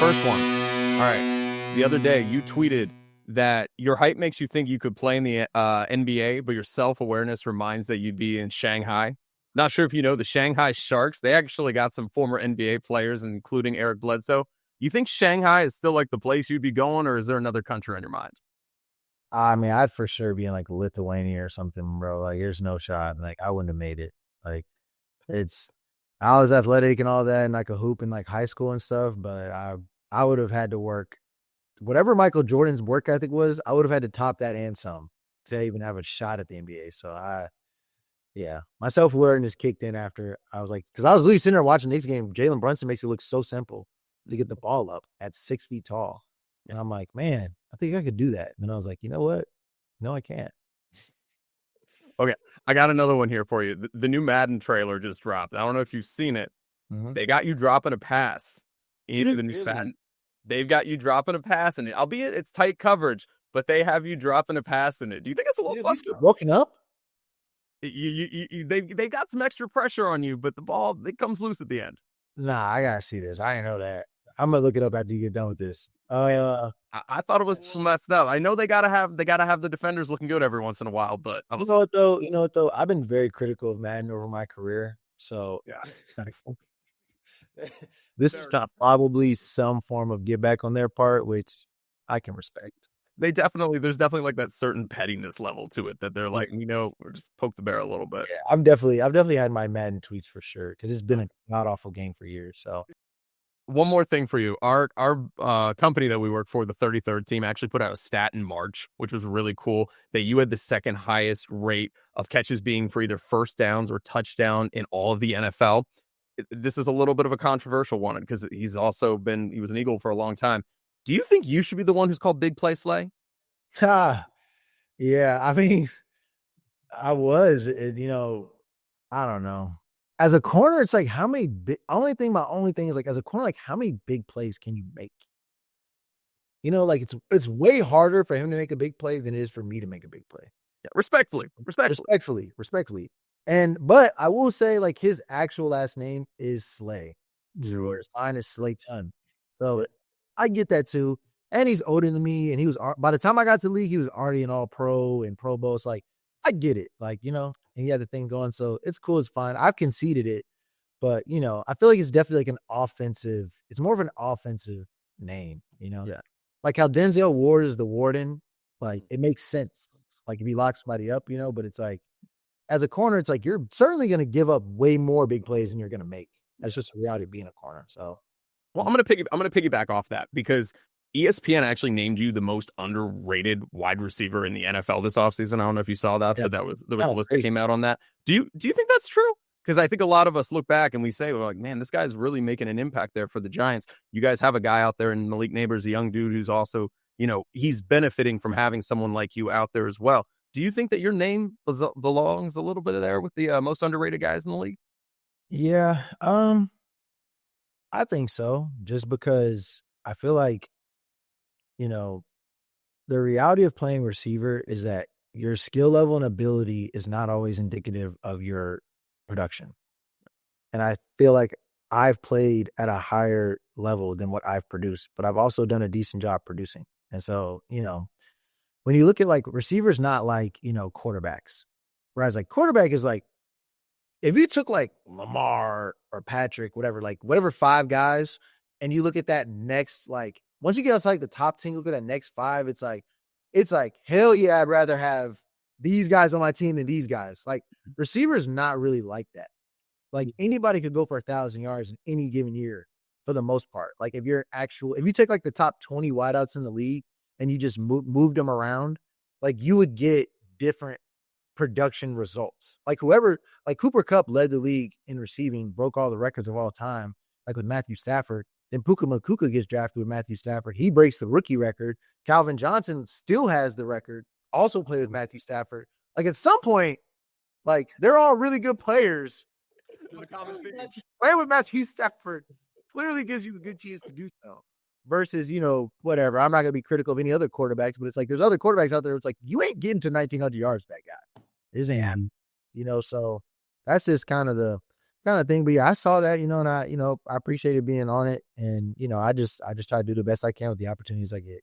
First one. All right. The other day, you tweeted that your height makes you think you could play in the NBA, but your self-awareness reminds that you'd be in Shanghai. Not sure if you know the Shanghai Sharks. They actually got some former NBA players, including Eric Bledsoe. You think Shanghai is still like the place you'd be going, or is there another country on your mind? I mean, I'd for sure be in like Lithuania or something, bro. Like, there's no shot. Like, I wouldn't have made it. Like, I was athletic and all that, and I could hoop in like high school and stuff, but I would have had to work whatever Michael Jordan's work ethic was. I would have had to top that and some to even have a shot at the NBA. So yeah, my self awareness kicked in after I was like, because I was literally sitting there watching the Knicks game. Jalen Brunson makes it look so simple to get the ball up at 6 feet tall, and I'm like, man, I think I could do that. And then I was like, you know what? No, I can't. Okay, I got another one here for you. The new Madden trailer just dropped. I don't know if you've seen it. Mm-hmm. They got you dropping a pass in the new set. They've got you dropping a pass in it, albeit it's tight coverage, but they have you dropping a pass in it. Do you think it's a little busted? Broken up? They got some extra pressure on you, but the ball, it comes loose at the end. Nah, I gotta see this. I didn't know that. I'm gonna look it up after you get done with this. Oh yeah. I thought it was messed up. I know they gotta have the defenders looking good every once in a while, but You know what though? I've been very critical of Madden over my career. So yeah. This is probably some form of give back on their part, which I can respect. There's definitely like that certain pettiness level to it that they're like, we're just poke the bear a little bit. Yeah, I've definitely had my Madden tweets for sure because it's been a god awful game for years. So one more thing for you. Our company that we work for, the 33rd team, actually put out a stat in March, which was really cool, that you had the second highest rate of catches being for either first downs or touchdown in all of the NFL. This is a little bit of a controversial one because he was an Eagle for a long time. Do you think you should be the one who's called Big Play Slay? Yeah, I mean, I was, I don't know. As a corner, it's like my only thing is like as a corner, like how many big plays can you make? Like it's way harder for him to make a big play than it is for me to make a big play. Yeah, respectfully. But I will say like his actual last name is Slay. His line is Slayton. So I get that too. And he's older than me. And by the time I got to the league, he was already an all pro and Pro Bowl. It's like, I get it. Like, and he had the thing going. So it's cool. It's fine. I've conceded it. But, I feel like it's definitely like it's more of an offensive name, Yeah. Like how Denzel Ward is the warden. Like it makes sense. Like if he locks somebody up, but it's like, as a corner, it's like you're certainly going to give up way more big plays than you're going to make. That's just the reality of being a corner. So, well, I'm going to piggyback off that because ESPN actually named you the most underrated wide receiver in the NFL this offseason. I don't know if you saw that, but there was a list that came out on that. Do you think that's true? Because I think a lot of us look back and we say, well, like, man, this guy's really making an impact there for the Giants. You guys have a guy out there in Malik Neighbors, a young dude who's also, he's benefiting from having someone like you out there as well. Do you think that your name belongs a little bit there with the most underrated guys in the league? Yeah, I think so. Just because I feel like, the reality of playing receiver is that your skill level and ability is not always indicative of your production. And I feel like I've played at a higher level than what I've produced, but I've also done a decent job producing. And so, when you look at like receivers, not like, quarterbacks, whereas like quarterback is like, if you took like Lamar or Patrick, whatever 5 guys, and you look at that next, like once you get outside like the top 10, look at that next 5, it's like, hell yeah, I'd rather have these guys on my team than these guys. Like receivers not really like that. Like anybody could go for 1,000 yards in any given year for the most part. Like if you take like the top 20 wideouts in the league and you just moved them around, like you would get different production results. Like Cooper Kupp led the league in receiving, broke all the records of all time, like with Matthew Stafford. Then Puka Nacua gets drafted with Matthew Stafford. He breaks the rookie record. Calvin Johnson still has the record, also played with Matthew Stafford. Like at some point, like they're all really good players. Playing with Matthew Stafford clearly gives you a good chance to do so. Versus, whatever. I'm not going to be critical of any other quarterbacks, but it's like there's other quarterbacks out there. It's like you ain't getting to 1,900 yards with that guy. This ain't happening. So that's just kind of the kind of thing. But yeah, I saw that, and I appreciated being on it. And, I just try to do the best I can with the opportunities I get.